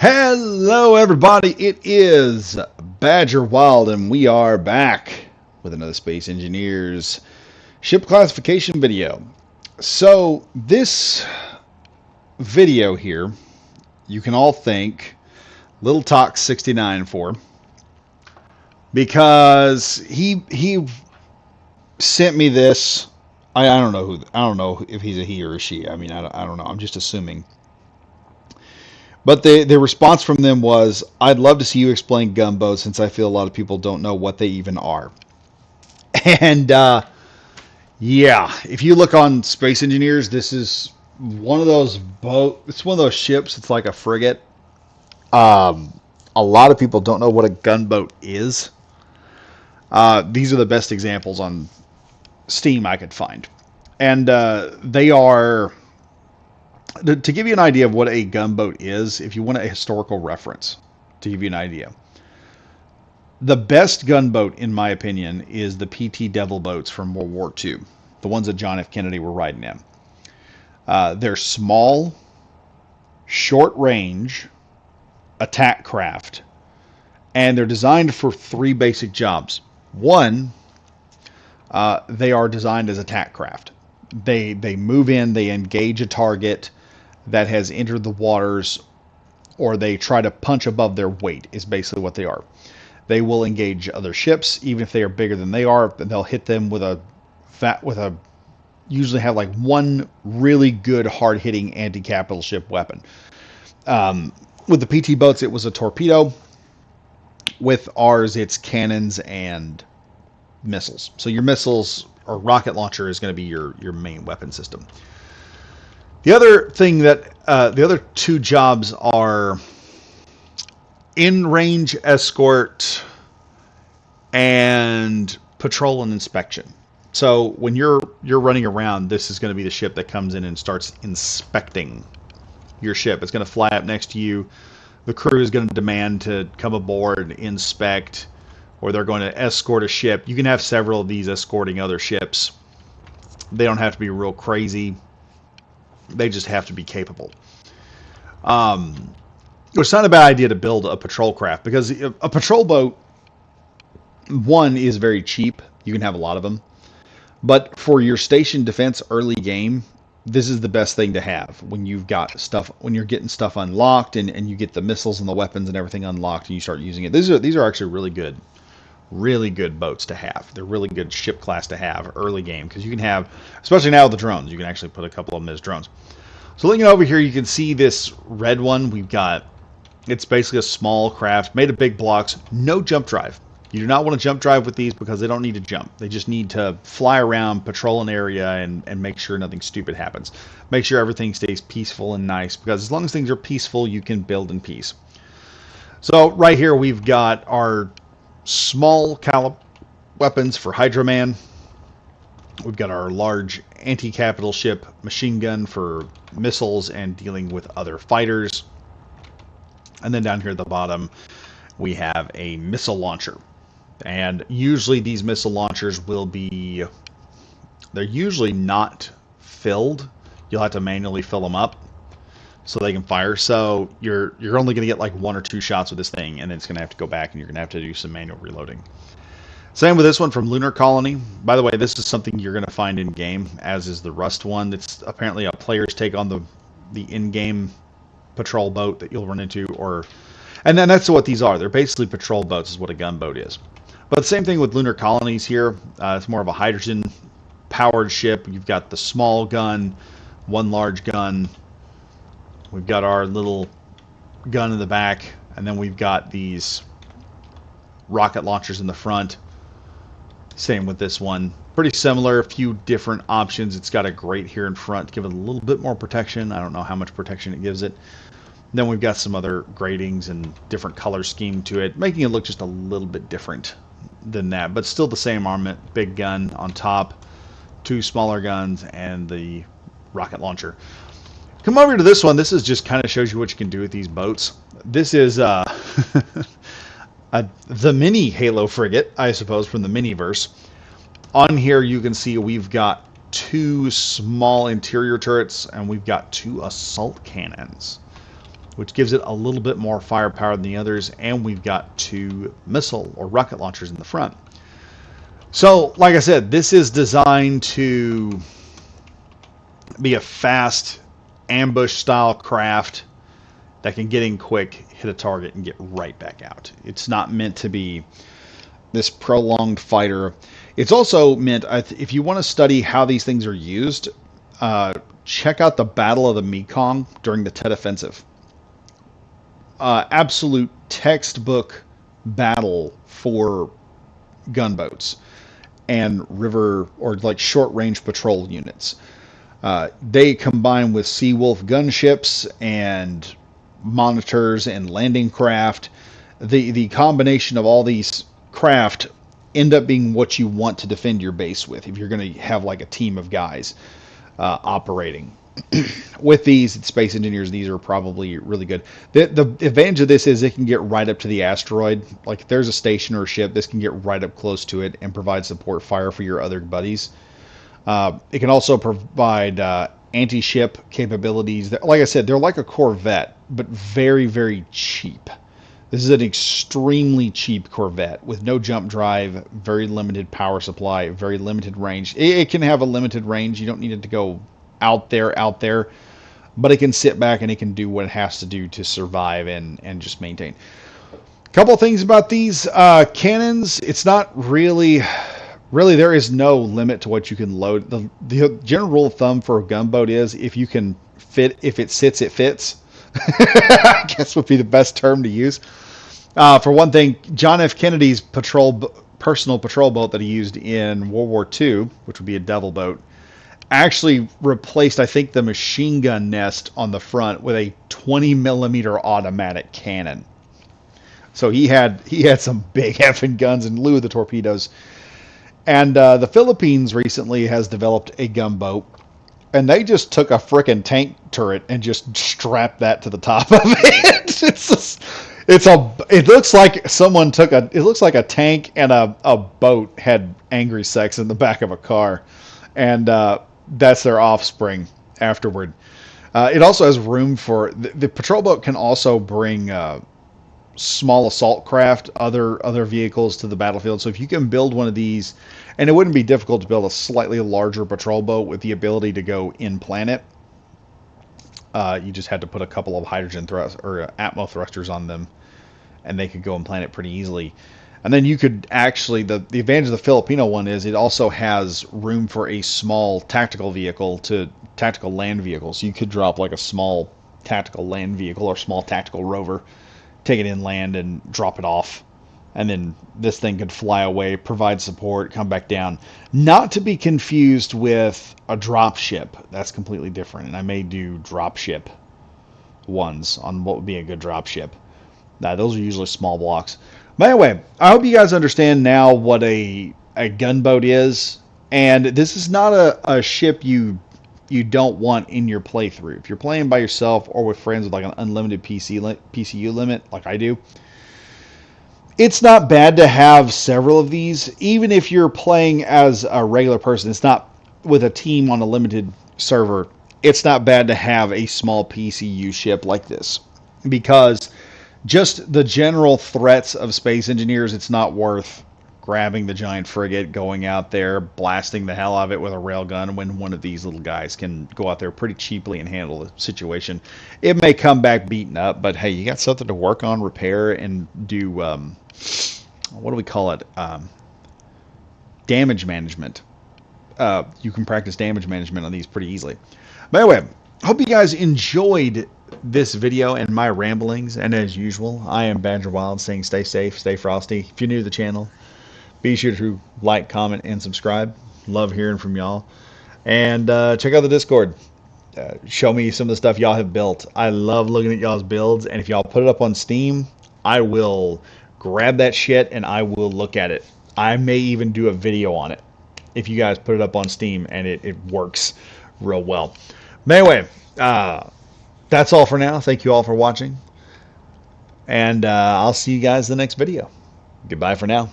Hello, everybody. It is Badger Wild, and we are back with another Space Engineers ship classification video. So, this video here, you can all thank Little Talk 69 for, because he sent me this. I don't know if he's a he or a she. I mean, I don't know. I'm just assuming. But the response from them was, I'd love to see you explain gunboats since I feel a lot of people don't know what they even are. And yeah, if you look on Space Engineers, this is one of those it's one of those ships. It's like a frigate. Um, a lot of people don't know what a gunboat is. These are the best examples on Steam I could find. And they are, to give you an idea of what a gunboat is, if you want a historical reference, to give you an idea. The best gunboat, in my opinion, is the PT Devil boats from World War II, the ones that John F. Kennedy were riding in. They're small, short-range attack craft, and they're designed for three basic jobs. One, they are designed as attack craft. They move in, they engage a target that has entered the waters, or they try to punch above their weight, is basically what they are. They will engage other ships, even if they are bigger than they are, and they'll hit them with usually have like one really good hard-hitting anti-capital ship weapon. With the PT boats, it was a torpedo. With ours, it's cannons and missiles. So your missiles or rocket launcher is going to be your main weapon system. The other thing that the other two jobs are in-range escort and patrol and inspection. So when you're running around, this is going to be the ship that comes in and starts inspecting your ship. It's going to fly up next to you. The crew is going to demand to come aboard, inspect, or they're going to escort a ship. You can have several of these escorting other ships. They don't have to be real crazy. They just have to be capable. It's not a bad idea to build a patrol craft, because a patrol boat, one, is very cheap. You can have a lot of them. But for your station defense early game, this is the best thing to have when you've got stuff, when you're getting stuff unlocked and you get the missiles and the weapons and everything unlocked and you start using it. These are actually really good boats to have. They're really good ship class to have early game, because you can have, especially now with the drones, you can actually put a couple of them as drones. So looking over here, you can see this red one. It's basically a small craft made of big blocks, no jump drive. You do not want to jump drive with these because they don't need to jump. They just need to fly around, patrol an area, and make sure nothing stupid happens. Make sure everything stays peaceful and nice, because as long as things are peaceful, you can build in peace. So right here we've got our small caliber weapons for Hydra Man. We've got our large anti-capital ship machine gun for missiles and dealing with other fighters. And then down here at the bottom, we have a missile launcher. And usually these missile launchers they're usually not filled. You'll have to manually fill them up so they can fire. So you're only going to get like one or two shots with this thing, and then it's going to have to go back and you're going to have to do some manual reloading. Same with this one from Lunar Colony. By the way, this is something you're going to find in game, as is the Rust one. It's apparently a player's take on the in-game patrol boat that you'll run into, and then that's what these are. They're basically patrol boats, is what a gunboat is. But the same thing with Lunar Colonies here. It's more of a hydrogen powered ship. You've got the small gun, one large gun. We've got our little gun in the back, and then we've got these rocket launchers in the front. Same with this one. Pretty similar, a few different options. It's got a grate here in front to give it a little bit more protection. I don't know how much protection it gives it. Then we've got some other gratings and different color scheme to it, making it look just a little bit different than that, but still the same armament. Big gun on top, two smaller guns, and the rocket launcher. Come over to this one. This is just kind of shows you what you can do with these boats. This is the mini Halo frigate, I suppose, from the Miniverse. On here you can see we've got two small interior turrets, and we've got two assault cannons. which gives it a little bit more firepower than the others, and we've got 2 missile or rocket launchers in the front. So, like I said, this is designed to be a fast ambush-style craft that can get in quick, hit a target, and get right back out. It's not meant to be this prolonged fighter. It's also meant, if you want to study how these things are used, check out the Battle of the Mekong during the Tet Offensive. Absolute textbook battle for gunboats and river or like short range patrol units. They combine with Seawolf gunships and monitors and landing craft. The combination of all these craft end up being what you want to defend your base with if you're going to have like a team of guys operating. With these Space Engineers, these are probably really good. The advantage of this is it can get right up to the asteroid. Like if there's a station or a ship, this can get right up close to it and provide support fire for your other buddies. It can also provide anti-ship capabilities. Like I said, they're like a Corvette, but very, very cheap. This is an extremely cheap Corvette with no jump drive, very limited power supply, very limited range. It can have a limited range. You don't need it to go out there, but it can sit back and it can do what it has to do to survive and just maintain. A couple of things about these cannons. It's not really there is no limit to what you can load. The general rule of thumb for a gunboat is if it sits, it fits. I guess would be the best term to use. For one thing, John F. Kennedy's personal patrol boat that he used in World War II, which would be a devil boat, actually replaced, I think, the machine gun nest on the front with a 20 millimeter automatic cannon. So he had some big effing guns in lieu of the torpedoes. And the Philippines recently has developed a gunboat, and they just took a frickin' tank turret and just strapped that to the top of it. It looks like someone took it looks like a tank and a boat had angry sex in the back of a car, and that's their offspring afterward. It also has room for the patrol boat can also bring small assault craft, other vehicles to the battlefield. So if you can build one of these, and it wouldn't be difficult to build a slightly larger patrol boat with the ability to go in planet. You just had to put a couple of hydrogen thrust or atmo thrusters on them, and they could go in planet pretty easily. And then you could actually, the advantage of the Filipino one is it also has room for a small tactical land vehicle. So you could drop like a small tactical land vehicle or small tactical rover, take it inland and drop it off. And then this thing could fly away, provide support, come back down. Not to be confused with a drop ship. That's completely different. And I may do drop ship ones on what would be a good drop ship. Those are usually small blocks. But anyway, I hope you guys understand now what a gunboat is. And this is not a ship you don't want in your playthrough. If you're playing by yourself or with friends with like an unlimited PCU limit, like I do, it's not bad to have several of these. Even if you're playing as a regular person, it's not with a team on a limited server, it's not bad to have a small PCU ship like this. Because just the general threats of Space Engineers, it's not worth grabbing the giant frigate, going out there, blasting the hell out of it with a railgun when one of these little guys can go out there pretty cheaply and handle the situation. It may come back beaten up, but hey, you got something to work on, repair, and do, what do we call it? Damage management. You can practice damage management on these pretty easily. But anyway, hope you guys enjoyed this video and my ramblings, and as usual, I am Badger Wild saying stay safe, stay frosty. If you're new to the channel, be sure to like, comment, and subscribe. Love hearing from y'all. And check out the Discord. Show me some of the stuff y'all have built. I love looking at y'all's builds, and if y'all put it up on Steam, I will grab that shit and I will look at it. I may even do a video on it if you guys put it up on Steam and it works real well. But anyway, that's all for now. Thank you all for watching, and I'll see you guys in the next video. Goodbye for now.